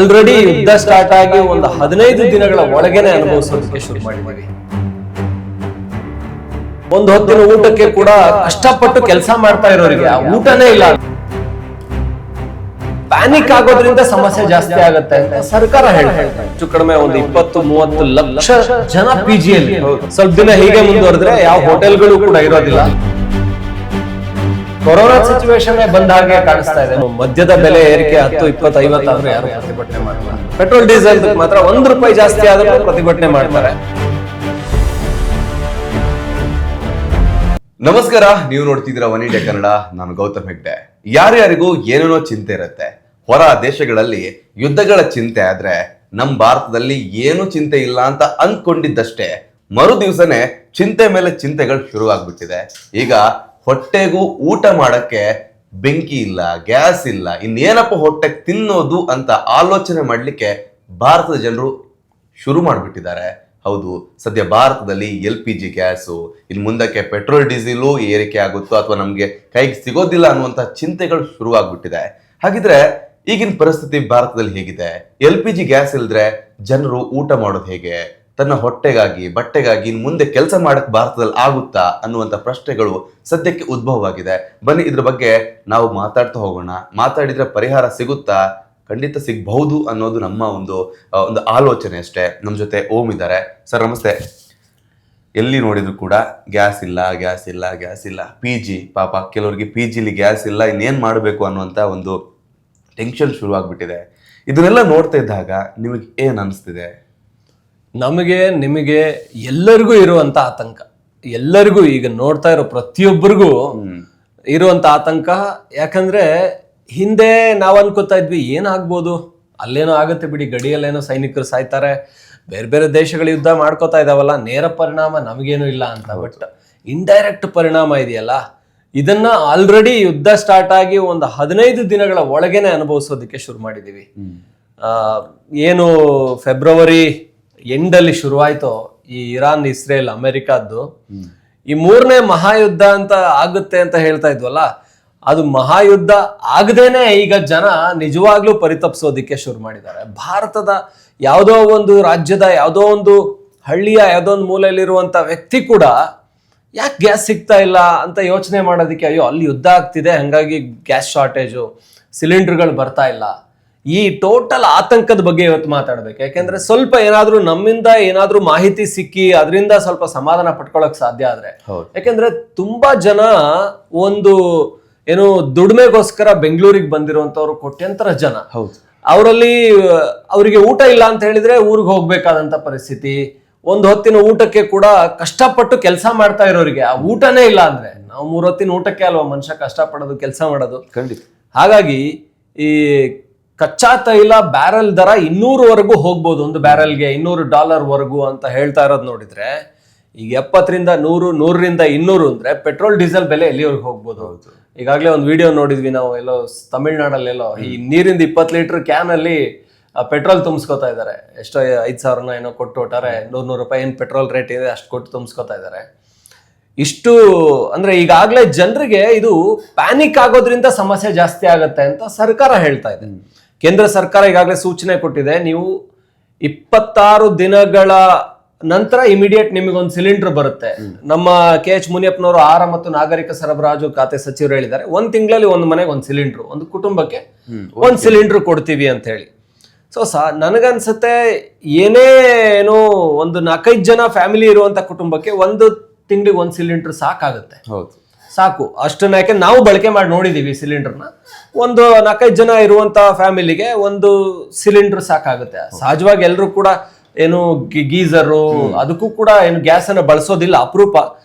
Already ಯುದ್ಧ start ಆಗಿ ಒಂದು 15 ದಿನಗಳ ಒಳಗೇನೆ ಅನುಭವಿಸೋದಕ್ಕೆ ಶುರು ಮಾಡಿದ್ದೀವಿ. ಒಂದು ಹೊತ್ತಿನ ಊಟಕ್ಕೆ ಕೂಡ ಕಷ್ಟಪಟ್ಟು ಕೆಲಸ ಮಾಡ್ತಾ ಇರೋರಿಗೆ ಆ ಊಟನೇ ಇಲ್ಲ. ಪ್ಯಾನಿಕ್ ಆಗೋದ್ರಿಂದ ಸಮಸ್ಯೆ ಜಾಸ್ತಿ ಆಗುತ್ತೆ ಅಂತ ಸರ್ಕಾರ ಹೇಳ್ತಾ ಇದೆ. ಹೆಚ್ಚು ಕಡಿಮೆ ಒಂದು 20-30 ಲಕ್ಷ ಜನ ಪಿಜಿಯಲ್ಲಿ ಸ್ವಲ್ಪ ದಿನ ಹೀಗೆ ಮುಂದುವರೆದ್ರೆ ಯಾವ ಹೋಟೆಲ್ಗಳು ಕೂಡ ಇರೋದಿಲ್ಲ. ಕೊರೋನಾ ಸಿಚುವೇಶನ್ ಬಂದ ಹಾಗೆ ಕಾಣಿಸ್ತಾ ಇದೆ. ಮದ್ಯದ ಬೆಲೆ ಏರಿಕೆ 10-20-50 ಆದ್ರೂ ಯಾರು ಪ್ರತಿಭಟನೆ ಮಾಡಲ್ಲ. ಪೆಟ್ರೋಲ್ ಡೀಸೆಲ್ ಮಾತ್ರ ₹1 ಜಾಸ್ತಿ ಆದ್ರೂ ಪ್ರತಿಭಟನೆ ಮಾಡ್ತಾರೆ. ನಮಸ್ಕಾರ, ನೀವು ನೋಡ್ತಿದ್ದೀರಾ ಒನ್ ಇಂಡಿಯಾ ಕನ್ನಡ. ನಾನು ಗೌತಮ್ ಹೆಗ್ಡೆ. ಯಾರ್ಯಾರಿಗೂ ಏನೇನೋ ಚಿಂತೆ ಇರುತ್ತೆ. ಹೊರ ದೇಶಗಳಲ್ಲಿ ಯುದ್ಧಗಳ ಚಿಂತೆ ಆದ್ರೆ ನಮ್ ಭಾರತದಲ್ಲಿ ಏನು ಚಿಂತೆ ಇಲ್ಲ ಅಂತ ಅಂದ್ಕೊಂಡಿದ್ದಷ್ಟೇ ಮರು ದಿವಸನೇ ಚಿಂತೆ ಮೇಲೆ ಚಿಂತೆಗಳು ಶುರು ಆಗ್ಬಿಟ್ಟಿದೆ. ಈಗ ಹೊಟ್ಟೆಗೂ ಊಟ ಮಾಡಕ್ಕೆ ಬೆಂಕಿ ಇಲ್ಲ, ಗ್ಯಾಸ್ ಇಲ್ಲ, ಇನ್ನೇನಪ್ಪ ಹೊಟ್ಟೆಗೆ ತಿನ್ನೋದು ಅಂತ ಆಲೋಚನೆ ಮಾಡ್ಲಿಕ್ಕೆ ಭಾರತದ ಜನರು ಶುರು ಮಾಡಿಬಿಟ್ಟಿದ್ದಾರೆ. ಹೌದು, ಸದ್ಯ ಭಾರತದಲ್ಲಿ LPG ಗ್ಯಾಸು, ಇನ್ನು ಮುಂದಕ್ಕೆ ಪೆಟ್ರೋಲ್ ಡೀಸೆಲು ಏರಿಕೆ ಆಗುತ್ತೋ ಅಥವಾ ನಮಗೆ ಕೈಗೆ ಸಿಗೋದಿಲ್ಲ ಅನ್ನುವಂಥ ಚಿಂತೆಗಳು ಶುರು ಆಗ್ಬಿಟ್ಟಿದೆ. ಹಾಗಿದ್ರೆ ಈಗಿನ ಪರಿಸ್ಥಿತಿ ಭಾರತದಲ್ಲಿ ಹೇಗಿದೆ? LPG ಗ್ಯಾಸ್ ಇಲ್ದ್ರೆ ಜನರು ಊಟ ಮಾಡೋದು ಹೇಗೆ? ತನ್ನ ಹೊಟ್ಟೆಗಾಗಿ, ಬಟ್ಟೆಗಾಗಿ ಇನ್ನು ಮುಂದೆ ಕೆಲಸ ಮಾಡಕ್ ಭಾರತದಲ್ಲಿ ಆಗುತ್ತಾ ಅನ್ನುವಂಥ ಪ್ರಶ್ನೆಗಳು ಸದ್ಯಕ್ಕೆ ಉದ್ಭವವಾಗಿದೆ. ಬನ್ನಿ ಇದ್ರ ಬಗ್ಗೆ ನಾವು ಮಾತಾಡ್ತಾ ಹೋಗೋಣ. ಮಾತಾಡಿದ್ರೆ ಪರಿಹಾರ ಸಿಗುತ್ತಾ? ಖಂಡಿತ ಸಿಗಬಹುದು ಅನ್ನೋದು ನಮ್ಮ ಒಂದು ಆಲೋಚನೆ ಅಷ್ಟೇ. ನಮ್ಮ ಜೊತೆ ಓಂ ಇದ್ದಾರೆ. ಸರ್ ನಮಸ್ತೆ. ಎಲ್ಲಿ ನೋಡಿದ್ರು ಕೂಡ ಗ್ಯಾಸ್ ಇಲ್ಲ, ಗ್ಯಾಸ್ ಇಲ್ಲ, ಗ್ಯಾಸ್ ಇಲ್ಲ. PG ಪಾಪ ಕೆಲವರಿಗೆ PGಲಿ ಗ್ಯಾಸ್ ಇಲ್ಲ, ಇನ್ನೇನು ಮಾಡಬೇಕು ಅನ್ನುವಂಥ ಒಂದು ಟೆನ್ಷನ್ ಶುರು ಆಗ್ಬಿಟ್ಟಿದೆ. ಇದನ್ನೆಲ್ಲ ನೋಡ್ತಾ ಇದ್ದಾಗ ನಿಮಗೆ ಏನು ಅನಿಸ್ತಿದೆ? ನಮಗೆ, ನಿಮಗೆ, ಎಲ್ಲರಿಗೂ ಇರುವಂತ ಆತಂಕ, ಎಲ್ಲರಿಗೂ ಈಗ ನೋಡ್ತಾ ಇರೋ ಪ್ರತಿಯೊಬ್ಬರಿಗೂ ಇರುವಂತ ಆತಂಕ. ಯಾಕಂದ್ರೆ ಹಿಂದೆ ನಾವು ಅನ್ಕೋತಾ ಇದ್ವಿ ಏನಾಗ್ಬೋದು, ಅಲ್ಲೇನೋ ಆಗುತ್ತೆ ಬಿಡಿ, ಗಡಿಯಲ್ಲೇನೋ ಸೈನಿಕರು ಸಾಯ್ತಾರೆ, ಬೇರೆ ಬೇರೆ ದೇಶಗಳ ಯುದ್ಧ ಮಾಡ್ಕೋತಾ ಇದಾವಲ್ಲ, ನೇರ ಪರಿಣಾಮ ನಮಗೇನು ಇಲ್ಲ ಅಂತ. ಬಟ್ ಇಂಡೈರೆಕ್ಟ್ ಪರಿಣಾಮ ಇದೆಯಲ್ಲ, ಇದನ್ನ ಆಲ್ರೆಡಿ ಯುದ್ಧ ಸ್ಟಾರ್ಟ್ ಆಗಿ ಒಂದು 15 ದಿನಗಳ ಒಳಗೇನೆ ಅನುಭವಿಸೋದಕ್ಕೆ ಶುರು ಮಾಡಿದೀವಿ. ಏನು ಫೆಬ್ರವರಿ ಎಂಡಲ್ಲಿ ಶುರುವಾಯ್ತೋ ಈ ಇರಾನ್, ಇಸ್ರೇಲ್, ಅಮೆರಿಕಾದ್ದು ಈ 3ನೇ ಮಹಾಯುದ್ಧ ಅಂತ ಆಗುತ್ತೆ ಅಂತ ಹೇಳ್ತಾ ಇದ್ವಲ್ಲ, ಅದು ಮಹಾಯುದ್ಧ ಆಗದೇನೆ ಈಗ ಜನ ನಿಜವಾಗ್ಲೂ ಪರಿತಪ್ಸೋದಿಕ್ಕೆ ಶುರು ಮಾಡಿದ್ದಾರೆ. ಭಾರತದ ಯಾವುದೋ ಒಂದು ರಾಜ್ಯದ ಯಾವುದೋ ಒಂದು ಹಳ್ಳಿಯ ಯಾವುದೋ ಒಂದು ಮೂಲೆಯಲ್ಲಿರುವಂತ ವ್ಯಕ್ತಿ ಕೂಡ ಯಾಕೆ ಗ್ಯಾಸ್ ಸಿಗ್ತಾ ಇಲ್ಲ ಅಂತ ಯೋಚನೆ ಮಾಡೋದಕ್ಕೆ, ಅಯ್ಯೋ ಅಲ್ಲಿ ಯುದ್ಧ ಆಗ್ತಿದೆ ಹಂಗಾಗಿ ಗ್ಯಾಸ್ ಶಾರ್ಟೇಜು, ಸಿಲಿಂಡರ್ಗಳು ಬರ್ತಾ ಇಲ್ಲ. ಈ ಟೋಟಲ್ ಆತಂಕದ ಬಗ್ಗೆ ಇವತ್ತು ಮಾತಾಡ್ಬೇಕು. ಯಾಕೆಂದ್ರೆ ಸ್ವಲ್ಪ ಏನಾದ್ರೂ ನಮ್ಮಿಂದ ಏನಾದ್ರೂ ಮಾಹಿತಿ ಸಿಕ್ಕಿ ಅದರಿಂದ ಸ್ವಲ್ಪ ಸಮಾಧಾನ ಪಡ್ಕೊಳಕ್ ಸಾಧ್ಯ ಆದ್ರೆ. ಯಾಕೆಂದ್ರೆ ತುಂಬಾ ಜನ ಒಂದು ಏನು ದುಡಿಮೆಗೋಸ್ಕರ ಬೆಂಗಳೂರಿಗೆ ಬಂದಿರುವಂತವ್ರು ಕೋಟ್ಯಂತರ ಜನ. ಅವರಲ್ಲಿ ಅವರಿಗೆ ಊಟ ಇಲ್ಲ ಅಂತ ಹೇಳಿದ್ರೆ ಊರಿಗೆ ಹೋಗ್ಬೇಕಾದಂತ ಪರಿಸ್ಥಿತಿ. ಒಂದು ಹೊತ್ತಿನ ಊಟಕ್ಕೆ ಕೂಡ ಕಷ್ಟಪಟ್ಟು ಕೆಲಸ ಮಾಡ್ತಾ ಇರೋರಿಗೆ ಆ ಊಟನೇ ಇಲ್ಲ ಅಂದ್ರೆ, ನಾವು 3 ಹೊತ್ತಿನ ಊಟಕ್ಕೆ ಅಲ್ವಾ ಮನುಷ್ಯ ಕಷ್ಟಪಡೋದು, ಕೆಲಸ ಮಾಡೋದು. ಖಂಡಿತ. ಹಾಗಾಗಿ ಈ ಕಚ್ಚಾ ತೈಲ ಬ್ಯಾರಲ್ ದರ 200ವರೆಗೂ ಹೋಗ್ಬೋದು. ಒಂದು ಬ್ಯಾರಲ್ಗೆ $200 ಅಂತ ಹೇಳ್ತಾ ಇರೋದು ನೋಡಿದ್ರೆ, ಈಗ 70ರಿಂದ 100, 100ರಿಂದ 200 ಅಂದ್ರೆ ಪೆಟ್ರೋಲ್ ಡೀಸೆಲ್ ಬೆಲೆ ಎಲ್ಲಿವರೆಗೂ ಹೋಗ್ಬೋದು. ಈಗಾಗಲೇ ಒಂದು ವಿಡಿಯೋ ನೋಡಿದ್ವಿ ನಾವು, ಎಲ್ಲೋ ತಮಿಳ್ನಾಡಲ್ಲೆಲ್ಲೋ ಈ ನೀರಿಂದ 20 ಲೀಟರ್ ಕ್ಯಾನ್ ಅಲ್ಲಿ ಪೆಟ್ರೋಲ್ ತುಂಬಿಸ್ಕೋತಾ ಇದ್ದಾರೆ. ಎಷ್ಟೋ 5,000 ಏನೋ ಕೊಟ್ಟು ಒಟ್ಟಾರೆ $100 ಏನು ಪೆಟ್ರೋಲ್ ರೇಟ್ ಇದೆ ಅಷ್ಟು ಕೊಟ್ಟು ತುಂಬಿಸ್ಕೋತಾ ಇದ್ದಾರೆ. ಇಷ್ಟು ಅಂದ್ರೆ ಈಗಾಗಲೇ ಜನರಿಗೆ ಇದು ಪ್ಯಾನಿಕ್ ಆಗೋದ್ರಿಂದ ಸಮಸ್ಯೆ ಜಾಸ್ತಿ ಆಗತ್ತೆ ಅಂತ ಸರ್ಕಾರ ಹೇಳ್ತಾ ಇದೆ. ಕೇಂದ್ರ ಸರ್ಕಾರ ಈಗಾಗಲೇ ಸೂಚನೆ ಕೊಟ್ಟಿದೆ, ನೀವು 26 ದಿನಗಳ ನಂತರ ಇಮಿಡಿಯೇಟ್ ನಿಮಗೊಂದು ಸಿಲಿಂಡರ್ ಬರುತ್ತೆ. ನಮ್ಮ KH ಮುನಿಯಪ್ಪನವರು ಆಹಾರ ಮತ್ತು ನಾಗರಿಕ ಸರಬರಾಜು ಖಾತೆ ಸಚಿವರು ಹೇಳಿದ್ದಾರೆ, 1 ತಿಂಗಳಲ್ಲಿ ಒಂದು ಮನೆಗೆ ಒಂದು ಸಿಲಿಂಡರ್, ಒಂದು ಕುಟುಂಬಕ್ಕೆ ಒಂದು ಸಿಲಿಂಡರ್ ಕೊಡ್ತೀವಿ ಅಂತ ಹೇಳಿ. ಸೊ ನನಗನ್ಸುತ್ತೆ ಏನೋ ಒಂದು 4-5 ಜನ ಫ್ಯಾಮಿಲಿ ಇರುವಂತ ಕುಟುಂಬಕ್ಕೆ 1 ತಿಂಗಳಿಗೆ 1 ಸಿಲಿಂಡರ್ ಸಾಕಾಗುತ್ತೆ. ಸಾಕು ಅಷ್ಟನ್ನ. ಯಾಕೆ ನಾವು ಬಳಕೆ ಮಾಡಿ ನೋಡಿದೀವಿ ಸಿಲಿಂಡರ್ನ. ಒಂದು 4-5 ಜನ ಇರುವಂತ ಫ್ಯಾಮಿಲಿಗೆ 1 ಸಿಲಿಂಡರ್ ಸಾಕಾಗುತ್ತೆ. ಸಹಜವಾಗಿ ಎಲ್ಲರೂ ಕೂಡ ಏನು ಗೀಸರು ಅದಕ್ಕೂ ಕೂಡ ಏನು ಗ್ಯಾಸ್ ಅನ್ನ ಬಳಸೋದಿಲ್ಲ, ಅಪರೂಪ.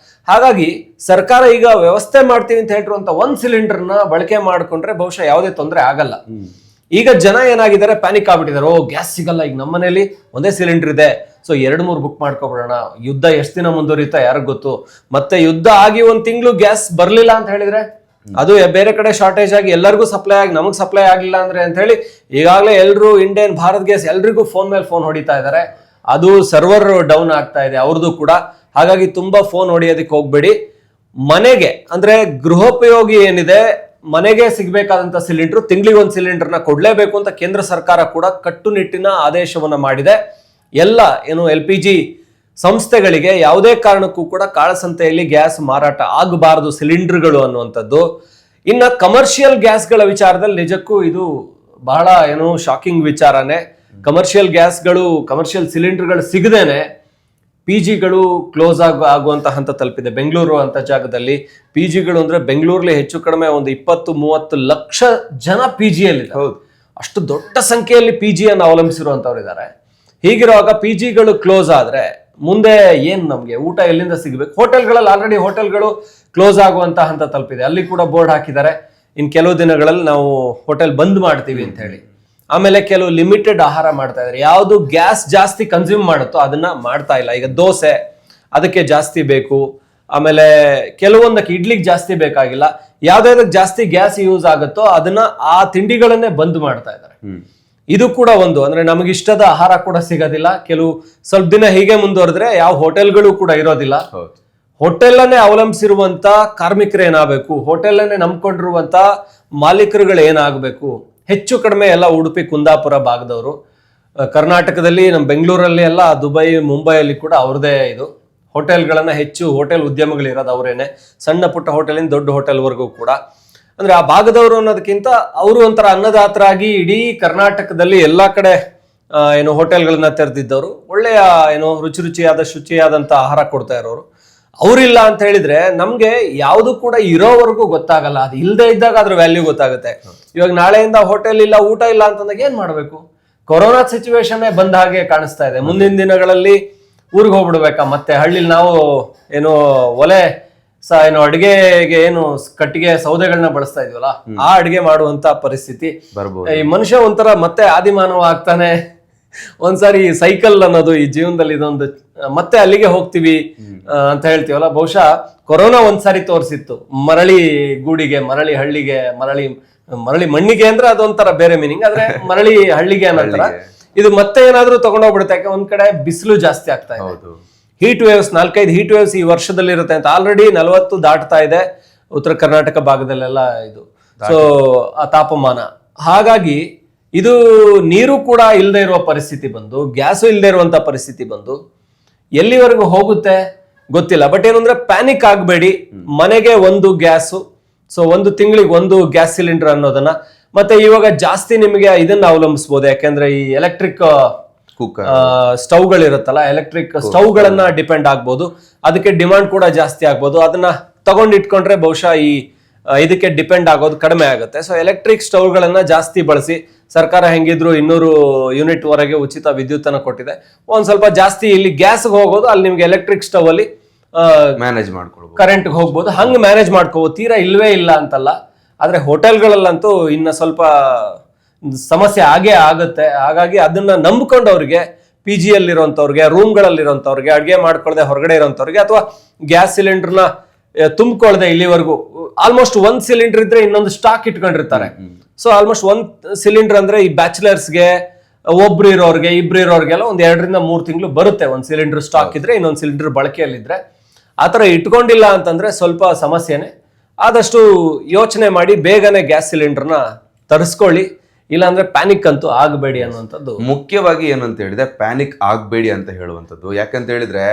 ಹಾಗಾಗಿ ಸರ್ಕಾರ ಈಗ ವ್ಯವಸ್ಥೆ ಮಾಡ್ತೀವಿ ಅಂತ ಹೇಳಿರುವಂತ 1 ಸಿಲಿಂಡರ್ನ ಬಳಕೆ ಮಾಡ್ಕೊಂಡ್ರೆ ಬಹುಶಃ ಯಾವುದೇ ತೊಂದರೆ ಆಗಲ್ಲ. ಈಗ ಜನ ಏನಾಗಿದ್ದಾರೆ, ಪ್ಯಾನಿಕ್ ಆಗ್ಬಿಟ್ಟಿದ್ದಾರೆ. ಓ ಗ್ಯಾಸ್ ಸಿಗಲ್ಲ, ಈಗ ನಮ್ಮ ಮನೇಲಿ ಒಂದೇ ಸಿಲಿಂಡರ್ ಇದೆ, ಸೊ 2-3 ಬುಕ್ ಮಾಡ್ಕೊಬಿಡೋಣ. ಯುದ್ಧ ಎಷ್ಟು ದಿನ ಮುಂದುವರಿಯುತ್ತಾ ಯಾರಿಗ್ ಗೊತ್ತು. ಮತ್ತೆ ಯುದ್ಧ ಆಗಿ 1 ತಿಂಗಳು ಗ್ಯಾಸ್ ಬರ್ಲಿಲ್ಲ ಅಂತ ಹೇಳಿದ್ರೆ, ಅದು ಬೇರೆ ಕಡೆ ಶಾರ್ಟೇಜ್ ಆಗಿ ಎಲ್ಲರಿಗೂ ಸಪ್ಲೈ ಆಗಿ ನಮಗ್ ಸಪ್ಲೈ ಆಗಿಲ್ಲ ಅಂದ್ರೆ ಅಂತ ಹೇಳಿ ಈಗಾಗಲೇ ಎಲ್ಲರೂ ಇಂಡಿಯನ್ ಭಾರತ್ ಗ್ಯಾಸ್ ಎಲ್ರಿಗೂ ಫೋನ್ ಮೇಲೆ ಫೋನ್ ಹೊಡಿತಾ ಇದ್ದಾರೆ. ಅದು ಸರ್ವರ್ ಡೌನ್ ಆಗ್ತಾ ಇದೆ ಅವ್ರದ್ದು ಕೂಡ. ಹಾಗಾಗಿ ತುಂಬಾ ಫೋನ್ ಹೊಡಿಯೋದಕ್ಕೆ ಹೋಗ್ಬೇಡಿ. ಮನೆಗೆ ಅಂದ್ರೆ ಗೃಹೋಪಯೋಗಿ ಏನಿದೆ, ಮನೆಗೆ ಸಿಗ್ಬೇಕಾದಂತ ಸಿಲಿಂಡರ್ ತಿಂಗಳಿಗೆ ಒಂದು ಸಿಲಿಂಡರ್ನ ಕೊಡ್ಲೇಬೇಕು ಅಂತ ಕೇಂದ್ರ ಸರ್ಕಾರ ಕೂಡ ಕಟ್ಟುನಿಟ್ಟಿನ ಆದೇಶವನ್ನ ಮಾಡಿದೆ. ಎಲ್ಲ ಏನು LPG ಸಂಸ್ಥೆಗಳಿಗೆ ಯಾವುದೇ ಕಾರಣಕ್ಕೂ ಕೂಡ ಕಾಳಸಂತೆಯಲ್ಲಿ ಗ್ಯಾಸ್ ಮಾರಾಟ ಆಗಬಾರದು ಸಿಲಿಂಡರ್ಗಳು ಅನ್ನುವಂಥದ್ದು. ಇನ್ನ ಕಮರ್ಷಿಯಲ್ ಗ್ಯಾಸ್ಗಳ ವಿಚಾರದಲ್ಲಿ ನಿಜಕ್ಕೂ ಇದು ಬಹಳ ಏನು ಶಾಕಿಂಗ್ ವಿಚಾರನೇ. ಕಮರ್ಷಿಯಲ್ ಗ್ಯಾಸ್ಗಳು ಕಮರ್ಷಿಯಲ್ ಸಿಲಿಂಡರ್ಗಳು ಸಿಗದೇನೆ PGಗಳು ಕ್ಲೋಸ್ ಆಗುವಂತ ಹಂತ ತಲುಪಿದೆ. ಬೆಂಗಳೂರು ಅಂತ ಜಾಗದಲ್ಲಿ PGಗಳು ಅಂದ್ರೆ ಬೆಂಗಳೂರಲ್ಲಿ ಹೆಚ್ಚು ಕಡಿಮೆ ಒಂದು 20-30 ಲಕ್ಷ ಜನ PGಯಲ್ಲಿ. ಹೌದು, ಅಷ್ಟು ದೊಡ್ಡ ಸಂಖ್ಯೆಯಲ್ಲಿ PGಯನ್ನು ಅವಲಂಬಿಸಿರುವಂತವ್ರು ಇದ್ದಾರೆ. ಹೀಗಿರುವಾಗ PGಗಳು ಕ್ಲೋಸ್ ಆದ್ರೆ ಮುಂದೆ ಏನ್ ನಮ್ಗೆ ಊಟ ಎಲ್ಲಿಂದ ಸಿಗಬೇಕು? ಹೋಟೆಲ್ಗಳಲ್ಲಿ ಆಲ್ರೆಡಿ ಹೋಟೆಲ್ಗಳು ಕ್ಲೋಸ್ ಆಗುವಂತ ಹಂತ ತಲುಪಿದೆ. ಅಲ್ಲಿ ಕೂಡ ಬೋರ್ಡ್ ಹಾಕಿದ್ದಾರೆ, ಇನ್ ಕೆಲವು ದಿನಗಳಲ್ಲಿ ನಾವು ಹೋಟೆಲ್ ಬಂದ್ ಮಾಡ್ತೀವಿ ಅಂತ ಹೇಳಿ. ಆಮೇಲೆ ಕೆಲವು ಲಿಮಿಟೆಡ್ ಆಹಾರ ಮಾಡ್ತಾ ಇದ್ದಾರೆ. ಯಾವುದು ಗ್ಯಾಸ್ ಜಾಸ್ತಿ ಕನ್ಸ್ಯೂಮ್ ಮಾಡುತ್ತೋ ಅದನ್ನ ಮಾಡ್ತಾ ಇಲ್ಲ. ಈಗ ದೋಸೆ ಅದಕ್ಕೆ ಜಾಸ್ತಿ ಬೇಕು, ಆಮೇಲೆ ಕೆಲವೊಂದಕ್ಕೆ ಇಡ್ಲಿಗೆ ಜಾಸ್ತಿ ಬೇಕಾಗಿಲ್ಲ. ಯಾವ್ದಾವ್ದಕ್ಕೆ ಜಾಸ್ತಿ ಗ್ಯಾಸ್ ಯೂಸ್ ಆಗುತ್ತೋ ಅದನ್ನ ಆ ತಿಂಡಿಗಳನ್ನೇ ಬಂದ್ ಮಾಡ್ತಾ ಇದ್ದಾರೆ. ಇದು ಕೂಡ ಒಂದು ಅಂದ್ರೆ ನಮಗಿಷ್ಟದ ಆಹಾರ ಕೂಡ ಸಿಗೋದಿಲ್ಲ. ಕೆಲವು ಸ್ವಲ್ಪ ದಿನ ಹೀಗೆ ಮುಂದುವರೆದ್ರೆ ಯಾವ ಹೋಟೆಲ್ಗಳು ಕೂಡ ಇರೋದಿಲ್ಲ. ಹೋಟೆಲ್ ಅವಲಂಬಿಸಿರುವಂತ ಕಾರ್ಮಿಕರು ಏನಾಗಬೇಕು, ಹೋಟೆಲ್ ನಂಬ್ಕೊಂಡಿರುವಂತ ಮಾಲೀಕರುಗಳು ಏನಾಗಬೇಕು? ಹೆಚ್ಚು ಕಡಿಮೆ ಎಲ್ಲ ಉಡುಪಿ ಕುಂದಾಪುರ ಭಾಗದವರು. ಕರ್ನಾಟಕದಲ್ಲಿ ನಮ್ಮ ಬೆಂಗಳೂರಲ್ಲಿ ಎಲ್ಲ ದುಬೈ ಮುಂಬೈಯಲ್ಲಿ ಕೂಡ ಅವ್ರದೇ ಇದು ಹೋಟೆಲ್ಗಳನ್ನ ಹೆಚ್ಚು ಹೋಟೆಲ್ ಉದ್ಯಮಗಳು ಇರೋದು ಅವರೇನೆ. ಸಣ್ಣ ಪುಟ್ಟ ಹೋಟೆಲಿಂದ ದೊಡ್ಡ ಹೋಟೆಲ್ವರೆಗೂ ಕೂಡ ಅಂದ್ರೆ ಆ ಭಾಗದವರು ಅನ್ನೋದಕ್ಕಿಂತ ಅವರು ಒಂಥರ ಅನ್ನದಾತರಾಗಿ ಇಡೀ ಕರ್ನಾಟಕದಲ್ಲಿ ಎಲ್ಲಾ ಕಡೆ ಏನು ಹೋಟೆಲ್ಗಳನ್ನ ತೆರೆದಿದ್ದವರು, ಒಳ್ಳೆಯ ಏನು ರುಚಿಯಾದ ಶುಚಿಯಾದಂತ ಆಹಾರ ಕೊಡ್ತಾ ಇರೋರು. ಅವ್ರಿಲ್ಲ ಅಂತ ಹೇಳಿದ್ರೆ ನಮ್ಗೆ ಯಾವುದು ಕೂಡ ಇರೋವರೆಗೂ ಗೊತ್ತಾಗಲ್ಲ. ಅದು ಇಲ್ಲದೆ ಇದ್ದಾಗ ಅದ್ರ ವ್ಯಾಲ್ಯೂ ಗೊತ್ತಾಗುತ್ತೆ. ಇವಾಗ ನಾಳೆಯಿಂದ ಹೋಟೆಲ್ ಇಲ್ಲ, ಊಟ ಇಲ್ಲ ಅಂತಂದಾಗ ಏನ್ ಮಾಡ್ಬೇಕು? ಕೊರೋನಾ ಸಿಚುವೇಶನ್ ಬಂದ ಹಾಗೆ ಕಾಣಿಸ್ತಾ ಇದೆ. ಮುಂದಿನ ದಿನಗಳಲ್ಲಿ ಊರಿಗೆ ಹೋಗ್ಬಿಡ್ಬೇಕಾ? ಮತ್ತೆ ಹಳ್ಳಿಲಿ ನಾವು ಏನು ಒಲೆ ಏನು ಅಡಿಗೆಗೆ ಏನು ಕಟ್ಟಿಗೆ ಸೌದೆಗಳನ್ನ ಬಳಸ್ತಾ ಇದೀವಲ್ಲ, ಆ ಅಡಿಗೆ ಮಾಡುವಂತ ಪರಿಸ್ಥಿತಿ ಬರ್ಬೋದು. ಈ ಮನುಷ್ಯ ಒಂಥರ ಮತ್ತೆ ಆದಿಮಾನವ ಆಗ್ತಾನೆ. ಒಂದ್ಸಾರಿ ಸೈಕಲ್ ಅನ್ನೋದು ಈ ಜೀವನದಲ್ಲಿ ಇದೊಂದು ಮತ್ತೆ ಅಲ್ಲಿಗೆ ಹೋಗ್ತೀವಿ ಅಂತ ಹೇಳ್ತೀವಲ್ಲ. ಬಹುಶಃ ಕೊರೋನಾ ಒಂದ್ಸಾರಿ ತೋರಿಸಿತ್ತು ಮರಳಿ ಗೂಡಿಗೆ, ಮರಳಿ ಹಳ್ಳಿಗೆ, ಮರಳಿ ಮಣ್ಣಿಗೆ ಅಂದ್ರೆ ಅದೊಂಥರ ಬೇರೆ ಮೀನಿಂಗ್. ಆದ್ರೆ ಮರಳಿ ಹಳ್ಳಿಗೆ ಅನ್ನೋ ಇದು ಮತ್ತೆ ಏನಾದ್ರೂ ತಗೊಂಡೋಗ್ಬಿಡುತ್ತೆ. ಯಾಕೆ ಒಂದ್ ಕಡೆ ಬಿಸಿಲು ಜಾಸ್ತಿ ಆಗ್ತಾ ಇದೆ, ಹೀಟ್ ವೇವ್ಸ್ 4-5 ಹೀಟ್ ವೇವ್ಸ್ ಈ ವರ್ಷದಲ್ಲಿ ಇರುತ್ತೆ ಅಂತ ಆಲ್ರೆಡಿ 40 ದಾಟ್ತಾ ಇದೆ ಉತ್ತರ ಕರ್ನಾಟಕ ಭಾಗದಲ್ಲೆಲ್ಲ ಇದು. ಸೊ ಆ ತಾಪಮಾನ, ಹಾಗಾಗಿ ಇದು ನೀರು ಕೂಡ ಇಲ್ಲದೆ ಇರುವ ಪರಿಸ್ಥಿತಿ ಬಂದು, ಗ್ಯಾಸು ಇಲ್ಲದೆ ಇರುವಂತ ಪರಿಸ್ಥಿತಿ ಬಂದು ಎಲ್ಲಿವರೆಗೂ ಹೋಗುತ್ತೆ ಗೊತ್ತಿಲ್ಲ. ಬಟ್ ಏನಂದ್ರೆ ಪ್ಯಾನಿಕ್ ಆಗಬೇಡಿ. ಮನೆಗೆ ಒಂದು ಗ್ಯಾಸು, ಸೊ ಒಂದು ತಿಂಗಳಿಗೆ ಒಂದು ಗ್ಯಾಸ್ ಸಿಲಿಂಡರ್ ಅನ್ನೋದನ್ನ, ಮತ್ತೆ ಇವಾಗ ಜಾಸ್ತಿ ನಿಮಗೆ ಇದನ್ನ ಅವಲಂಬಿಸಬಹುದು. ಯಾಕೆಂದ್ರೆ ಈ ಎಲೆಕ್ಟ್ರಿಕ್ ಸ್ಟವ್ಗಳಿರುತ್ತಲ್ಲ, ಎಲೆಕ್ಟ್ರಿಕ್ ಸ್ಟವ್ಗಳನ್ನ ಡಿಪೆಂಡ್ ಆಗ್ಬೋದು. ಅದಕ್ಕೆ ಡಿಮಾಂಡ್ ಕೂಡ ಜಾಸ್ತಿ ಆಗ್ಬೋದು. ಅದನ್ನ ತಗೊಂಡಿಟ್ಕೊಂಡ್ರೆ ಬಹುಶಃ ಈ ಇದಕ್ಕೆ ಡಿಪೆಂಡ್ ಆಗೋದು ಕಡಿಮೆ ಆಗುತ್ತೆ. ಸೊ ಎಲೆಕ್ಟ್ರಿಕ್ ಸ್ಟವ್ಗಳನ್ನ ಜಾಸ್ತಿ ಬಳಸಿ. ಸರ್ಕಾರ ಹೆಂಗಿದ್ರು 200 ಯೂನಿಟ್ ವರೆಗೆ ಉಚಿತ ವಿದ್ಯುತ್ ಅನ್ನ ಕೊಟ್ಟಿದೆ. ಒಂದ್ ಸ್ವಲ್ಪ ಜಾಸ್ತಿ ಇಲ್ಲಿ ಗ್ಯಾಸ್ಗೆ ಹೋಗೋದು, ಅಲ್ಲಿ ನಿಮ್ಗೆ ಎಲೆಕ್ಟ್ರಿಕ್ ಸ್ಟವ್ ಅಲ್ಲಿ ಮ್ಯಾನೇಜ್ ಮಾಡ್ಕೊಳ್ಬಹುದು, ಕರೆಂಟ್ ಹೋಗ್ಬೋದು. ಹಂಗ್ ಮ್ಯಾನೇಜ್ ಮಾಡ್ಕೋಬಹುದು. ತೀರಾ ಇಲ್ವೇ ಇಲ್ಲ ಅಂತಲ್ಲ, ಆದ್ರೆ ಹೋಟೆಲ್ಗಳಲ್ಲಂತೂ ಇನ್ನ ಸ್ವಲ್ಪ ಸಮಸ್ಯೆ ಆಗೇ ಆಗುತ್ತೆ. ಹಾಗಾಗಿ ಅದನ್ನ ನಂಬ್ಕೊಂಡವ್ರಿಗೆ, PG ಅಲ್ಲಿರುವಂತವ್ರಿಗೆ, ರೂಮ್ಗಳಲ್ಲಿರುವಂತವ್ರಿಗೆ, ಅಡ್ಗೆ ಮಾಡ್ಕೊಳ್ಳದೆ ಹೊರಗಡೆ ಇರೋಂಥವ್ರಿಗೆ, ಅಥವಾ ಗ್ಯಾಸ್ ಸಿಲಿಂಡರ್ನ ತುಂಬಿಕೊಳ್ಳದೆ ಇಲ್ಲಿವರೆಗೂ ಆಲ್ಮೋಸ್ಟ್ ಒಂದ್ ಸಿಲಿಂಡರ್ ಇದ್ರೆ ಇನ್ನೊಂದು ಸ್ಟಾಕ್ ಇಟ್ಕೊಂಡಿರ್ತಾರೆ. ಸೊ ಆಲ್ಮೋಸ್ಟ್ ಒಂದ್ ಸಿಲಿಂಡರ್ ಅಂದ್ರೆ ಈ ಬ್ಯಾಚುಲರ್ಸ್ಗೆ, ಒಬ್ರು ಇರೋರ್ಗೆ, ಇಬ್ರು ಇರೋರ್ಗೆಲ್ಲ ಒಂದ್ 2-3 ತಿಂಗಳು ಬರುತ್ತೆ. ಒಂದ್ ಸಿಲಿಂಡರ್ ಸ್ಟಾಕ್ ಇದ್ರೆ, ಇನ್ನೊಂದ್ ಸಿಲಿಂಡರ್ ಬಳಕೆಯಲ್ಲಿದ್ರೆ. ಆತರ ಇಟ್ಕೊಂಡಿಲ್ಲ ಅಂತಂದ್ರೆ ಸ್ವಲ್ಪ ಸಮಸ್ಯೆನೆ. ಆದಷ್ಟು ಯೋಚನೆ ಮಾಡಿ ಬೇಗನೆ ಗ್ಯಾಸ್ ಸಿಲಿಂಡರ್ನ ತರಿಸ್ಕೊಳ್ಳಿ. ಇಲ್ಲಾಂದ್ರೆ ಪ್ಯಾನಿಕ್ ಅಂತೂ ಆಗಬೇಡಿ ಅನ್ನುವಂಥದ್ದು ಮುಖ್ಯವಾಗಿ. ಏನಂತ ಹೇಳಿದ್ರೆ ಪ್ಯಾನಿಕ್ ಆಗಬೇಡಿ ಅಂತ ಹೇಳುವಂಥದ್ದು. ಯಾಕಂತ ಹೇಳಿದ್ರೆ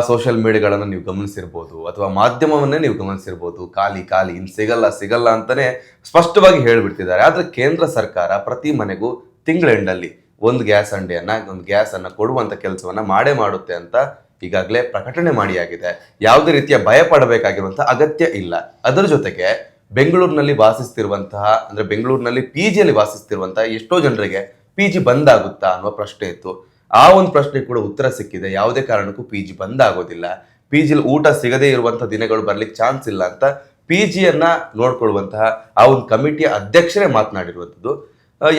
ಸೋಷಿಯಲ್ ಮೀಡಿಯಾಗಳನ್ನ ನೀವು ಗಮನಿಸಿರ್ಬೋದು, ಅಥವಾ ಮಾಧ್ಯಮವನ್ನೇ ನೀವು ಗಮನಿಸಿರ್ಬೋದು. ಖಾಲಿ ಇನ್ ಸಿಗಲ್ಲ ಅಂತಾನೆ ಸ್ಪಷ್ಟವಾಗಿ ಹೇಳ್ಬಿಡ್ತಿದ್ದಾರೆ. ಆದ್ರೆ ಕೇಂದ್ರ ಸರ್ಕಾರ ಪ್ರತಿ ಮನೆಗೂ ತಿಂಗಳ ಎಂಡಲ್ಲಿ ಒಂದು ಗ್ಯಾಸ್ ಅನ್ನ ಕೊಡುವಂತ ಕೆಲಸವನ್ನ ಮಾಡುತ್ತೆ ಅಂತ ಈಗಾಗಲೇ ಪ್ರಕಟಣೆ ಮಾಡಿಯಾಗಿದೆ. ಯಾವುದೇ ರೀತಿಯ ಭಯ ಪಡಬೇಕಾಗಿರುವಂತಹ ಅಗತ್ಯ ಇಲ್ಲ. ಅದರ ಜೊತೆಗೆ ಬೆಂಗಳೂರಿನಲ್ಲಿ ವಾಸಿಸ್ತಿರುವಂತಹ, ಅಂದ್ರೆ ಬೆಂಗಳೂರಿನಲ್ಲಿ PGಯಲ್ಲಿ ವಾಸಿಸ್ತಿರುವಂತಹ ಎಷ್ಟೋ ಜನರಿಗೆ PG ಬಂದಾಗುತ್ತಾ ಅನ್ನುವ ಪ್ರಶ್ನೆ ಇತ್ತು. ಆ ಒಂದು ಪ್ರಶ್ನೆ ಕೂಡ ಉತ್ತರ ಸಿಕ್ಕಿದೆ. ಯಾವುದೇ ಕಾರಣಕ್ಕೂ PG ಬಂದಾಗೋದಿಲ್ಲ. PGಲಿ ಊಟ ಸಿಗದೇ ಇರುವಂತಹ ದಿನಗಳು ಬರ್ಲಿಕ್ಕೆ ಚಾನ್ಸ್ ಇಲ್ಲ ಅಂತ PGಯನ್ನ ನೋಡ್ಕೊಳ್ಳುವಂತಹ ಆ ಒಂದು ಕಮಿಟಿಯ ಅಧ್ಯಕ್ಷರೇ ಮಾತನಾಡಿರುವಂಥದ್ದು.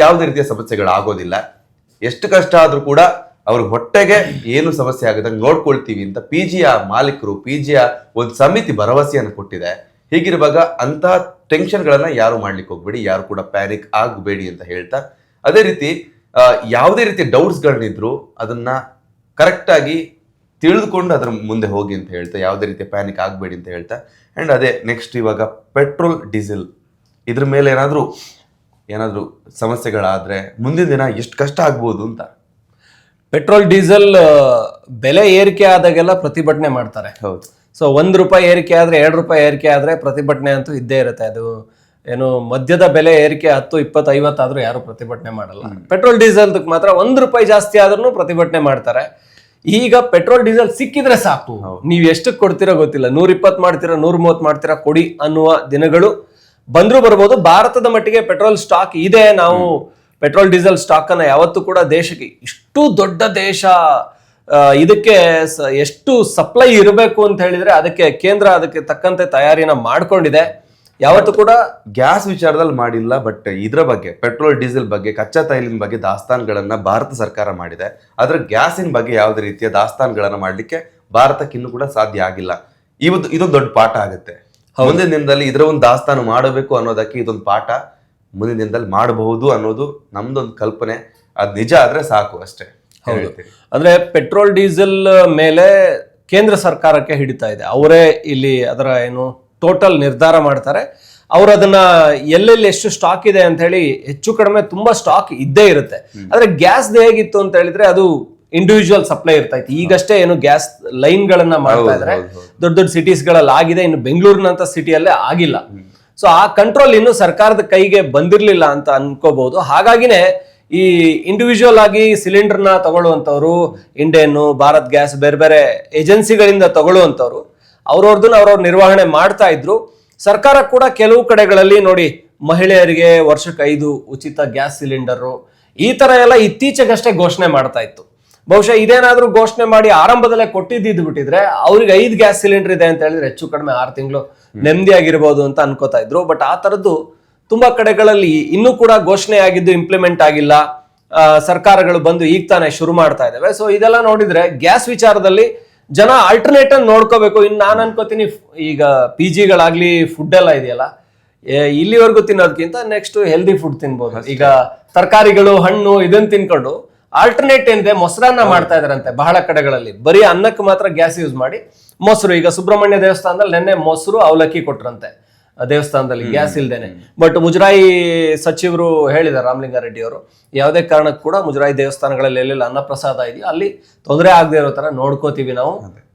ಯಾವುದೇ ರೀತಿಯ ಸಮಸ್ಯೆಗಳಾಗೋದಿಲ್ಲ. ಎಷ್ಟು ಕಷ್ಟ ಆದ್ರೂ ಕೂಡ ಅವ್ರ ಹೊಟ್ಟೆಗೆ ಏನು ಸಮಸ್ಯೆ ಆಗದಂಗೆ ನೋಡ್ಕೊಳ್ತೀವಿ ಅಂತ PGಯ ಮಾಲೀಕರು, PGಯ ಒಂದು ಸಮಿತಿ ಭರವಸೆಯನ್ನು ಕೊಟ್ಟಿದೆ. ಹೀಗಿರುವಾಗ ಅಂತಹ ಟೆನ್ಷನ್ಗಳನ್ನ ಯಾರು ಮಾಡ್ಲಿಕ್ಕೆ ಹೋಗ್ಬೇಡಿ, ಯಾರು ಕೂಡ ಪ್ಯಾನಿಕ್ ಆಗಬೇಡಿ ಅಂತ ಹೇಳ್ತಾ, ಅದೇ ರೀತಿ ಯಾವುದೇ ರೀತಿಯ ಡೌಟ್ಸ್ಗಳನ್ನಿದ್ರು ಅದನ್ನ ಕರೆಕ್ಟ್ ಆಗಿ ತಿಳಿದುಕೊಂಡು ಅದ್ರ ಮುಂದೆ ಹೋಗಿ ಅಂತ ಹೇಳ್ತಾ, ಯಾವುದೇ ರೀತಿಯ ಪ್ಯಾನಿಕ್ ಆಗಬೇಡಿ ಅಂತ ಹೇಳ್ತಾ. ಅಂಡ್ ಅದೇ ನೆಕ್ಸ್ಟ್ ಇವಾಗ ಪೆಟ್ರೋಲ್ ಡೀಸೆಲ್ ಇದ್ರ ಮೇಲೆ ಏನಾದ್ರೂ ಸಮಸ್ಯೆಗಳಾದ್ರೆ ಮುಂದಿನ ದಿನ ಎಷ್ಟು ಕಷ್ಟ ಆಗ್ಬೋದು ಅಂತ. ಪೆಟ್ರೋಲ್ ಡೀಸೆಲ್ ಬೆಲೆ ಏರಿಕೆ ಆದಾಗೆಲ್ಲ ಪ್ರತಿಭಟನೆ ಮಾಡ್ತಾರೆ. ಹೌದು. ಸೊ ₹1 ಏರಿಕೆ ಆದ್ರೆ ₹2 ಏರಿಕೆ ಆದ್ರೆ ಪ್ರತಿಭಟನೆ ಅಂತೂ ಇದ್ದೇ ಇರುತ್ತೆ. ಅದು ಏನು ಮದ್ಯದ ಬೆಲೆ ಏರಿಕೆ 10, 20, 50 ಆದ್ರೂ ಯಾರು ಪ್ರತಿಭಟನೆ ಮಾಡಲ್ಲ. ಪೆಟ್ರೋಲ್ ಡೀಸೆಲ್ ಮಾತ್ರ ₹1 ಜಾಸ್ತಿ ಆದ್ರೂ ಪ್ರತಿಭಟನೆ ಮಾಡ್ತಾರೆ. ಈಗ ಪೆಟ್ರೋಲ್ ಡೀಸೆಲ್ ಸಿಕ್ಕಿದ್ರೆ ಸಾಕು, ನೀವ್ ಎಷ್ಟಕ್ಕೆ ಕೊಡ್ತೀರೋ ಗೊತ್ತಿಲ್ಲ, 120 ಮಾಡ್ತೀರಾ, 130 ಮಾಡ್ತೀರಾ, ಕೊಡಿ ಅನ್ನುವ ದಿನಗಳು ಬಂದ್ರೂ ಬರ್ಬೋದು. ಭಾರತದ ಮಟ್ಟಿಗೆ ಪೆಟ್ರೋಲ್ ಸ್ಟಾಕ್ ಇದೆ. ನಾವು ಪೆಟ್ರೋಲ್ ಡೀಸೆಲ್ ಸ್ಟಾಕ್ ಅನ್ನ ಯಾವತ್ತೂ ಕೂಡ ದೇಶಕ್ಕೆ, ಇಷ್ಟು ದೊಡ್ಡ ದೇಶ, ಇದಕ್ಕೆ ಎಷ್ಟು ಸಪ್ಲೈ ಇರಬೇಕು ಅಂತ ಹೇಳಿದ್ರೆ ಅದಕ್ಕೆ ಕೇಂದ್ರ ಅದಕ್ಕೆ ತಕ್ಕಂತೆ ತಯಾರಿನ ಮಾಡ್ಕೊಂಡಿದೆ. ಯಾವತ್ತು ಕೂಡ ಗ್ಯಾಸ್ ವಿಚಾರದಲ್ಲಿ ಮಾಡಿಲ್ಲ, ಬಟ್ ಇದ್ರ ಬಗ್ಗೆ ಪೆಟ್ರೋಲ್ ಡೀಸೆಲ್ ಬಗ್ಗೆ ಕಚ್ಚಾ ತೈಲಿನ ಬಗ್ಗೆ ದಾಸ್ತಾನುಗಳನ್ನ ಭಾರತ ಸರ್ಕಾರ ಮಾಡಿದೆ. ಆದ್ರೆ ಗ್ಯಾಸಿನ ಬಗ್ಗೆ ಯಾವುದೇ ರೀತಿಯ ದಾಸ್ತಾನುಗಳನ್ನ ಮಾಡ್ಲಿಕ್ಕೆ ಭಾರತಕ್ಕೆ ಇನ್ನೂ ಕೂಡ ಸಾಧ್ಯ ಆಗಿಲ್ಲ. ಇದೊಂದು ದೊಡ್ಡ ಪಾಠ ಆಗುತ್ತೆ. ಮುಂದಿನ ದಿನದಲ್ಲಿ ಇದರ ಒಂದು ದಾಸ್ತಾನು ಮಾಡಬೇಕು ಅನ್ನೋದಕ್ಕೆ ಇದೊಂದು ಪಾಠ. ಮುಂದಿನ ದಿನದಲ್ಲಿ ಮಾಡಬಹುದು ಅನ್ನೋದು ನಮ್ದೊಂದು ಕಲ್ಪನೆ. ಅದ್ ನಿಜ ಆದ್ರೆ ಸಾಕು ಅಷ್ಟೇ. ಅಂದ್ರೆ ಪೆಟ್ರೋಲ್ ಡೀಸೆಲ್ ಮೇಲೆ ಕೇಂದ್ರ ಸರ್ಕಾರಕ್ಕೆ ಹಿಡಿತಾ ಇದೆ. ಅವರೇ ಇಲ್ಲಿ ಅದರ ಏನು ಟೋಟಲ್ ನಿರ್ಧಾರ ಮಾಡ್ತಾರೆ. ಅವ್ರು ಅದನ್ನ ಎಲ್ಲೆಲ್ಲಿ ಎಷ್ಟು ಸ್ಟಾಕ್ ಇದೆ ಅಂತ ಹೇಳಿ ಹೆಚ್ಚು ಕಡಿಮೆ ತುಂಬಾ ಸ್ಟಾಕ್ ಇದ್ದೇ ಇರುತ್ತೆ. ಆದ್ರೆ ಗ್ಯಾಸ್ ಹೇಗಿತ್ತು ಅಂತ ಹೇಳಿದ್ರೆ ಅದು ಇಂಡಿವಿಜುವಲ್ ಸಪ್ಲೈ ಇರ್ತಾ ಇತ್ತು. ಈಗಷ್ಟೇ ಏನು ಗ್ಯಾಸ್ ಲೈನ್ ಗಳನ್ನ ಮಾಡ್ತಾ ಇದ್ರೆ ದೊಡ್ಡ ದೊಡ್ಡ ಸಿಟೀಸ್ ಗಳಲ್ಲಿ ಆಗಿದೆ, ಇನ್ನು ಬೆಂಗಳೂರಿನಂತ ಸಿಟಿಯಲ್ಲೇ ಆಗಿಲ್ಲ. ಸೊ ಆ ಕಂಟ್ರೋಲ್ ಇನ್ನು ಸರ್ಕಾರದ ಕೈಗೆ ಬಂದಿರ್ಲಿಲ್ಲ ಅಂತ ಅನ್ಕೋಬಹುದು. ಹಾಗಾಗಿನೇ ಈ ಇಂಡಿವಿಜುವಲ್ ಆಗಿ ಸಿಲಿಂಡರ್ನ ತಗೊಳ್ಳುವಂತವ್ರು, ಇಂಡೇನ್, ಭಾರತ್ ಗ್ಯಾಸ್, ಬೇರೆ ಬೇರೆ ಏಜೆನ್ಸಿಗಳಿಂದ ತಗೊಳ್ಳುವಂತವ್ರು ಅವ್ರವ್ರ ನಿರ್ವಹಣೆ ಮಾಡ್ತಾ ಇದ್ರು. ಸರ್ಕಾರ ಕೂಡ ಕೆಲವು ಕಡೆಗಳಲ್ಲಿ ನೋಡಿ ಮಹಿಳೆಯರಿಗೆ ವರ್ಷಕ್ಕೆ 5 ಉಚಿತ ಗ್ಯಾಸ್ ಸಿಲಿಂಡರು ಈ ತರ ಎಲ್ಲ ಇತ್ತೀಚೆಗಷ್ಟೇ ಘೋಷಣೆ ಮಾಡ್ತಾ ಇತ್ತು. ಬಹುಶಃ ಇದೇನಾದ್ರೂ ಘೋಷಣೆ ಮಾಡಿ ಆರಂಭದಲ್ಲೇ ಕೊಟ್ಟಿದ್ದು ಬಿಟ್ಟಿದ್ರೆ ಅವ್ರಿಗೆ 5 ಗ್ಯಾಸ್ ಸಿಲಿಂಡರ್ ಇದೆ ಅಂತ ಹೇಳಿದ್ರೆ ಹೆಚ್ಚು ಕಡಿಮೆ 6 ತಿಂಗಳು ನೆಮ್ಮದಿಯಾಗಿರ್ಬೋದು ಅಂತ ಅನ್ಕೋತಾ ಇದ್ರು. ಬಟ್ ಆ ತರದ್ದು ತುಂಬಾ ಕಡೆಗಳಲ್ಲಿ ಇನ್ನೂ ಕೂಡ ಘೋಷಣೆ ಆಗಿದ್ದು ಇಂಪ್ಲಿಮೆಂಟ್ ಆಗಿಲ್ಲ. ಸರ್ಕಾರಗಳು ಬಂದು ಈಗ ತಾನೇ ಶುರು ಮಾಡ್ತಾ ಇದಾವೆ. ಸೊ ಇದೆಲ್ಲ ನೋಡಿದ್ರೆ ಗ್ಯಾಸ್ ವಿಚಾರದಲ್ಲಿ ಜನ ಆಲ್ಟರ್ನೇಟಿವ್ ನೋಡ್ಕೋಬೇಕು. ಇನ್ನು ನಾನು ಅನ್ಕೋತೀನಿ, ಈಗ PGಗಳಾಗ್ಲಿ ಫುಡ್ ಎಲ್ಲ ಇದೆಯಲ್ಲ, ಇಲ್ಲಿವರೆಗೂ ತಿನ್ನೋದಕ್ಕಿಂತ ನೆಕ್ಸ್ಟ್ ಹೆಲ್ದಿ ಫುಡ್ ತಿನ್ಬೋದು. ಈಗ ತರಕಾರಿಗಳು, ಹಣ್ಣು ಇದನ್ನ ತಿನ್ಕೊಂಡು ಆಲ್ಟರ್ನೇಟ್ ಏನಿದೆ, ಮೊಸರನ್ನ ಮಾಡ್ತಾ ಇದಾರಂತೆ ಬಹಳ ಕಡೆಗಳಲ್ಲಿ. ಬರೀ ಅನ್ನಕ್ಕೆ ಮಾತ್ರ ಗ್ಯಾಸ್ ಯೂಸ್ ಮಾಡಿ ಮೊಸರು, ಈಗ ಸುಬ್ರಹ್ಮಣ್ಯ ದೇವಸ್ಥಾನದಲ್ಲಿ ನೆನ್ನೆ ಮೊಸರು ಅವಲಕ್ಕಿ ಕೊಟ್ರಂತೆ ದೇವಸ್ಥಾನದಲ್ಲಿ ಗ್ಯಾಸ್ ಇಲ್ದೇನೆ. ಬಟ್ ಮುಜರಾಯಿ ಸಚಿವರು ಹೇಳಿದ್ದಾರೆ, ರಾಮಲಿಂಗಾರೆಡ್ಡಿ ಅವರು, ಯಾವುದೇ ಕಾರಣಕ್ಕೂ ಕೂಡ ಮುಜರಾಯಿ ದೇವಸ್ಥಾನಗಳಲ್ಲಿ ಎಲ್ಲೆಲ್ಲ ಅನ್ನಪ್ರಸಾದ ಇದೆಯೋ ಅಲ್ಲಿ ತೊಂದರೆ ಆಗದೆ ಇರೋ ತರ ನೋಡ್ಕೋತೀವಿ ನಾವು.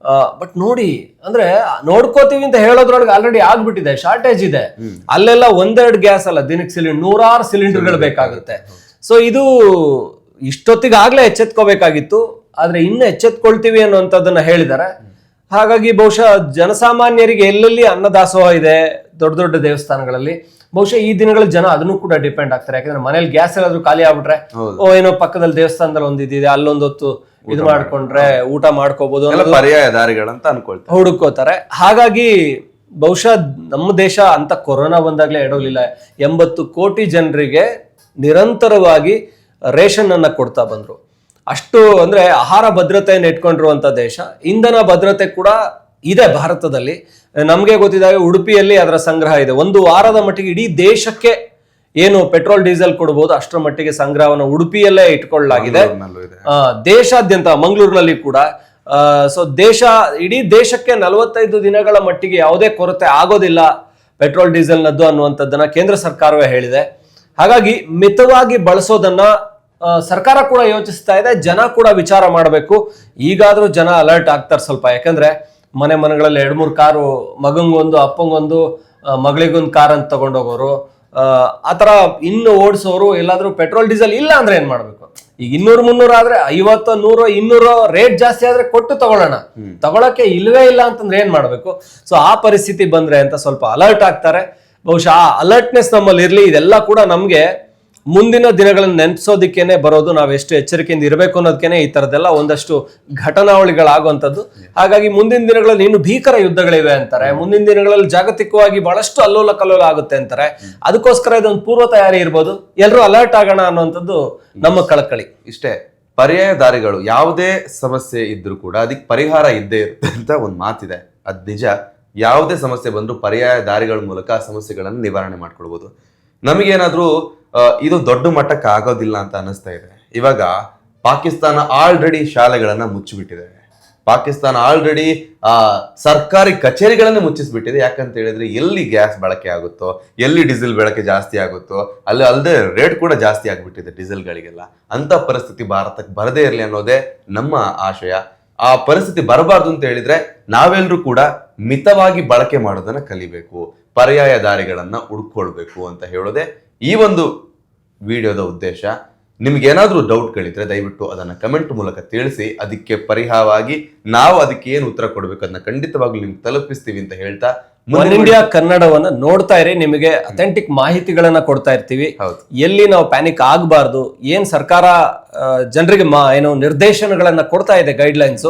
ಬಟ್ ನೋಡಿ, ಅಂದ್ರೆ ನೋಡ್ಕೋತೀವಿ ಅಂತ ಹೇಳೋದ್ರೊಳಗೆ ಆಲ್ರೆಡಿ ಆಗ್ಬಿಟ್ಟಿದೆ, ಶಾರ್ಟೇಜ್ ಇದೆ. ಅಲ್ಲೆಲ್ಲ 1-2 ಗ್ಯಾಸ್ ಅಲ್ಲ, ದಿನಕ್ಕೆ ನೂರಾರು ಸಿಲಿಂಡರ್ಗಳು ಬೇಕಾಗುತ್ತೆ. ಸೊ ಇದು ಇಷ್ಟೊತ್ತಿಗಾಗ್ಲೇ ಎಚ್ಚೆತ್ಕೋಬೇಕಾಗಿತ್ತು, ಆದ್ರೆ ಇನ್ನು ಎಚ್ಚೆತ್ಕೊಳ್ತೀವಿ ಅನ್ನುವಂಥದ್ದನ್ನ ಹೇಳಿದ್ದಾರೆ. ಹಾಗಾಗಿ ಬಹುಶಃ ಜನಸಾಮಾನ್ಯರಿಗೆ ಎಲ್ಲೆಲ್ಲಿ ಅನ್ನದಾಸೋಹ ಇದೆ ದೊಡ್ಡ ದೊಡ್ಡ ದೇವಸ್ಥಾನಗಳಲ್ಲಿ, ಬಹುಶಃ ಈ ದಿನಗಳಲ್ಲಿ ಜನ ಅದನ್ನು ಕೂಡ ಡಿಪೆಂಡ್ ಆಗ್ತಾರೆ. ಯಾಕಂದ್ರೆ ಮನೇಲಿ ಗ್ಯಾಸ್ ಎಲ್ಲಾದ್ರೂ ಖಾಲಿ ಆಗ್ಬಿಟ್ರೆ, ಏನೋ ಪಕ್ಕದಲ್ಲಿ ದೇವಸ್ಥಾನದಲ್ಲಿ ಒಂದಿದೆ, ಅಲ್ಲೊಂದೊತ್ತು ಇದು ಮಾಡ್ಕೊಂಡ್ರೆ ಊಟ ಮಾಡ್ಕೋಬಹುದು, ಪರ್ಯಾಯ ದಾರಿಗಳಂತ ಅನ್ಕೊಳ್ತಾರೆ, ಹುಡುಕೋತಾರೆ. ಹಾಗಾಗಿ ಬಹುಶಃ ನಮ್ಮ ದೇಶ ಅಂತ ಕೊರೋನಾ ಬಂದಾಗ್ಲೇ ಎಡೋಲಿಲ್ಲ. 80 ಕೋಟಿ ಜನರಿಗೆ ನಿರಂತರವಾಗಿ ರೇಷನ್ ಅನ್ನ ಕೊಡ್ತಾ ಬಂದ್ರು. ಅಷ್ಟು ಅಂದ್ರೆ ಆಹಾರ ಭದ್ರತೆಯನ್ನು ಇಟ್ಕೊಂಡಿರುವಂತ ದೇಶ. ಇಂಧನ ಭದ್ರತೆ ಕೂಡ ಇದೆ ಭಾರತದಲ್ಲಿ. ನಮ್ಗೆ ಗೊತ್ತಿದಾಗ ಉಡುಪಿಯಲ್ಲಿ ಅದರ ಸಂಗ್ರಹ ಇದೆ. 1 ವಾರದ ಮಟ್ಟಿಗೆ ಇಡೀ ದೇಶಕ್ಕೆ ಏನು ಪೆಟ್ರೋಲ್ ಡೀಸೆಲ್ ಕೊಡಬಹುದು ಅಷ್ಟರ ಮಟ್ಟಿಗೆ ಸಂಗ್ರಹವನ್ನು ಉಡುಪಿಯಲ್ಲೇ ಇಟ್ಕೊಳ್ಳಲಾಗಿದೆ. ದೇಶಾದ್ಯಂತ ಮಂಗಳೂರಿನಲ್ಲಿ ಕೂಡ. ಸೊ ಇಡೀ ದೇಶಕ್ಕೆ 45 ದಿನಗಳ ಮಟ್ಟಿಗೆ ಯಾವುದೇ ಕೊರತೆ ಆಗೋದಿಲ್ಲ ಪೆಟ್ರೋಲ್ ಡೀಸೆಲ್ನದ್ದು ಅನ್ನುವಂಥದ್ದನ್ನ ಕೇಂದ್ರ ಸರ್ಕಾರವೇ ಹೇಳಿದೆ. ಹಾಗಾಗಿ ಮಿತವಾಗಿ ಬಳಸೋದನ್ನ ಸರ್ಕಾರ ಕೂಡ ಯೋಚಿಸ್ತಾ ಇದೆ, ಜನ ಕೂಡ ವಿಚಾರ ಮಾಡಬೇಕು. ಈಗಾದ್ರೂ ಜನ ಅಲರ್ಟ್ ಆಗ್ತಾರೆ ಸ್ವಲ್ಪ. ಯಾಕಂದ್ರೆ ಮನೆಗಳಲ್ಲಿ 2-3 ಕಾರು, ಮಗಂಗೊಂದು, ಅಪ್ಪಂಗೊಂದು, ಮಗಳಿಗೊಂದು ಕಾರ್ ಅಂತ ತಗೊಂಡೋಗೋರು, ಆತರ ಇನ್ನು ಓಡಿಸೋರು, ಎಲ್ಲಾದ್ರೂ ಪೆಟ್ರೋಲ್ ಡೀಸೆಲ್ ಇಲ್ಲ ಅಂದ್ರೆ ಏನ್ ಮಾಡ್ಬೇಕು? ಈಗ 200-300 ಆದ್ರೆ 50-100-200 ರೇಟ್ ಜಾಸ್ತಿ ಆದ್ರೆ ಕೊಟ್ಟು ತಗೊಳಕ್ಕೆ ಇಲ್ವೇ ಇಲ್ಲ ಅಂತಂದ್ರೆ ಏನ್ ಮಾಡ್ಬೇಕು? ಸೊ ಆ ಪರಿಸ್ಥಿತಿ ಬಂದ್ರೆ ಅಂತ ಸ್ವಲ್ಪ ಅಲರ್ಟ್ ಆಗ್ತಾರೆ. ಬಹುಶಃ ಆ ಅಲರ್ಟ್ನೆಸ್ ನಮ್ಮಲ್ಲಿ ಇರ್ಲಿ. ಇದೆಲ್ಲ ಕೂಡ ನಮ್ಗೆ ಮುಂದಿನ ದಿನಗಳನ್ನು ನೆನಪಿಸೋದಿಕ್ಕೇನೆ ಬರೋದು. ನಾವು ಎಷ್ಟು ಎಚ್ಚರಿಕೆಯಿಂದ ಇರಬೇಕು ಅನ್ನೋದಕ್ಕೇನೆ ಈ ತರದೆಲ್ಲ ಒಂದಷ್ಟು ಘಟನಾವಳಿಗಳಾಗುವಂಥದ್ದು. ಹಾಗಾಗಿ ಮುಂದಿನ ದಿನಗಳಲ್ಲಿ ಇನ್ನು ಭೀಕರ ಯುದ್ಧಗಳಿವೆ ಅಂತಾರೆ. ಮುಂದಿನ ದಿನಗಳಲ್ಲಿ ಜಾಗತಿಕವಾಗಿ ಬಹಳಷ್ಟು ಅಲ್ಲೋಲ ಕಲ್ಲೋಲ ಆಗುತ್ತೆ ಅಂತಾರೆ. ಅದಕ್ಕೋಸ್ಕರ ಇದೊಂದು ಪೂರ್ವ ತಯಾರಿ ಇರ್ಬೋದು. ಎಲ್ಲರೂ ಅಲರ್ಟ್ ಆಗೋಣ ಅನ್ನುವಂಥದ್ದು ನಮ್ಮ ಕಳಕಳಿ. ಇಷ್ಟೇ. ಪರ್ಯಾಯ ದಾರಿಗಳು, ಯಾವುದೇ ಸಮಸ್ಯೆ ಇದ್ರೂ ಕೂಡ ಅದಕ್ಕೆ ಪರಿಹಾರ ಇದ್ದೇ ಇರುತ್ತೆ ಅಂತ ಒಂದು ಮಾತಿದೆ. ಅದ್ ನಿಜ. ಯಾವುದೇ ಸಮಸ್ಯೆ ಬಂದರೂ ಪರ್ಯಾಯ ದಾರಿಗಳ ಮೂಲಕ ಆ ಸಮಸ್ಯೆಗಳನ್ನು ನಿವಾರಣೆ ಮಾಡ್ಕೊಳ್ಬಹುದು. ನಮಗೇನಾದ್ರೂ ಇದು ದೊಡ್ಡ ಮಟ್ಟಕ್ಕೆ ಆಗೋದಿಲ್ಲ ಅಂತ ಅನಿಸ್ತಾ ಇದೆ. ಇವಾಗ ಪಾಕಿಸ್ತಾನ ಆಲ್ರೆಡಿ ಶಾಲೆಗಳನ್ನ ಮುಚ್ಚಿಬಿಟ್ಟಿದೆ. ಪಾಕಿಸ್ತಾನ ಆಲ್ರೆಡಿ ಸರ್ಕಾರಿ ಕಚೇರಿಗಳನ್ನೇ ಮುಚ್ಚಿಸ್ಬಿಟ್ಟಿದೆ. ಯಾಕಂತ ಹೇಳಿದ್ರೆ ಎಲ್ಲಿ ಗ್ಯಾಸ್ ಬಳಕೆ ಆಗುತ್ತೋ, ಎಲ್ಲಿ ಡೀಸೆಲ್ ಬಳಕೆ ಜಾಸ್ತಿ ಆಗುತ್ತೋ ಅಲ್ಲಿ ಅಲ್ಲದೆ ರೇಟ್ ಕೂಡ ಜಾಸ್ತಿ ಆಗ್ಬಿಟ್ಟಿದೆ ಡೀಸೆಲ್ಗಳಿಗೆಲ್ಲ. ಅಂತ ಪರಿಸ್ಥಿತಿ ಭಾರತಕ್ಕೆ ಬರದೇ ಇರಲಿ ಅನ್ನೋದೇ ನಮ್ಮ ಆಶಯ. ಆ ಪರಿಸ್ಥಿತಿ ಬರಬಾರ್ದು ಅಂತ ಹೇಳಿದ್ರೆ ನಾವೆಲ್ಲರೂ ಕೂಡ ಮಿತವಾಗಿ ಬಳಕೆ ಮಾಡೋದನ್ನ ಕಲಿಬೇಕು, ಪರ್ಯಾಯ ದಾರಿಗಳನ್ನ ಹುಡ್ಕೊಳ್ಬೇಕು ಅಂತ ಹೇಳೋದೇ ಈ ಒಂದು ವಿಡಿಯೋದ ಉದ್ದೇಶ. ನಿಮ್ಗೆ ಏನಾದ್ರೂ ಡೌಟ್ಗಳಿದ್ರೆ ದಯವಿಟ್ಟು ಅದನ್ನ ಕಮೆಂಟ್ ಮೂಲಕ ತಿಳಿಸಿ. ಅದಕ್ಕೆ ಪರಿಹಾರವಾಗಿ ನಾವು ಅದಕ್ಕೆ ಏನು ಉತ್ತರ ಕೊಡ್ಬೇಕು ಅದನ್ನ ಖಂಡಿತವಾಗ್ಲೂ ನಿಮ್ಗೆ ತಲುಪಿಸ್ತೀವಿ ಅಂತ ಹೇಳ್ತಾ ಒನ್ ಇಂಡಿಯಾ ಕನ್ನಡವನ್ನ ನೋಡ್ತಾ ಇರಿ. ನಿಮಗೆ ಅಥೆಂಟಿಕ್ ಮಾಹಿತಿಗಳನ್ನ ಕೊಡ್ತಾ ಇರ್ತೀವಿ. ಎಲ್ಲಿ ನಾವು ಪ್ಯಾನಿಕ್ ಆಗಬಾರ್ದು, ಏನ್ ಸರ್ಕಾರ ಜನರಿಗೆ ಏನು ನಿರ್ದೇಶನಗಳನ್ನ ಕೊಡ್ತಾ ಇದೆ, ಗೈಡ್ ಲೈನ್ಸ್,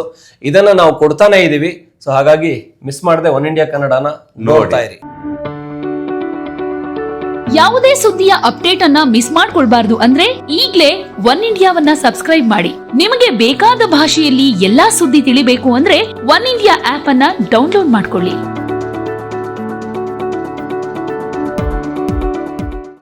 ಇದನ್ನ ನಾವು ಕೊಡ್ತಾನೆ ಇದೀವಿ. ಸೊ ಹಾಗಾಗಿ ಮಿಸ್ ಮಾಡದೆ ಒನ್ ಇಂಡಿಯಾ ಕನ್ನಡನ ನೋಡ್ತಾ ಇರಿ. ಯಾವುದೇ ಸುದ್ದಿಯ ಅಪ್ಡೇಟ್ ಅನ್ನ ಮಿಸ್ ಮಾಡ್ಕೊಳ್ಬಾರ್ದು ಅಂದ್ರೆ ಈಗ್ಲೇ ಒನ್ ಇಂಡಿಯಾವನ್ನ ಸಬ್ಸ್ಕ್ರೈಬ್ ಮಾಡಿ. ನಿಮಗೆ ಬೇಕಾದ ಭಾಷೆಯಲ್ಲಿ ಎಲ್ಲಾ ಸುದ್ದಿ ತಿಳಿಬೇಕು ಅಂದ್ರೆ ಒನ್ ಇಂಡಿಯಾ ಆಪ್ ಅನ್ನ ಡೌನ್ಲೋಡ್ ಮಾಡ್ಕೊಳ್ಳಿ.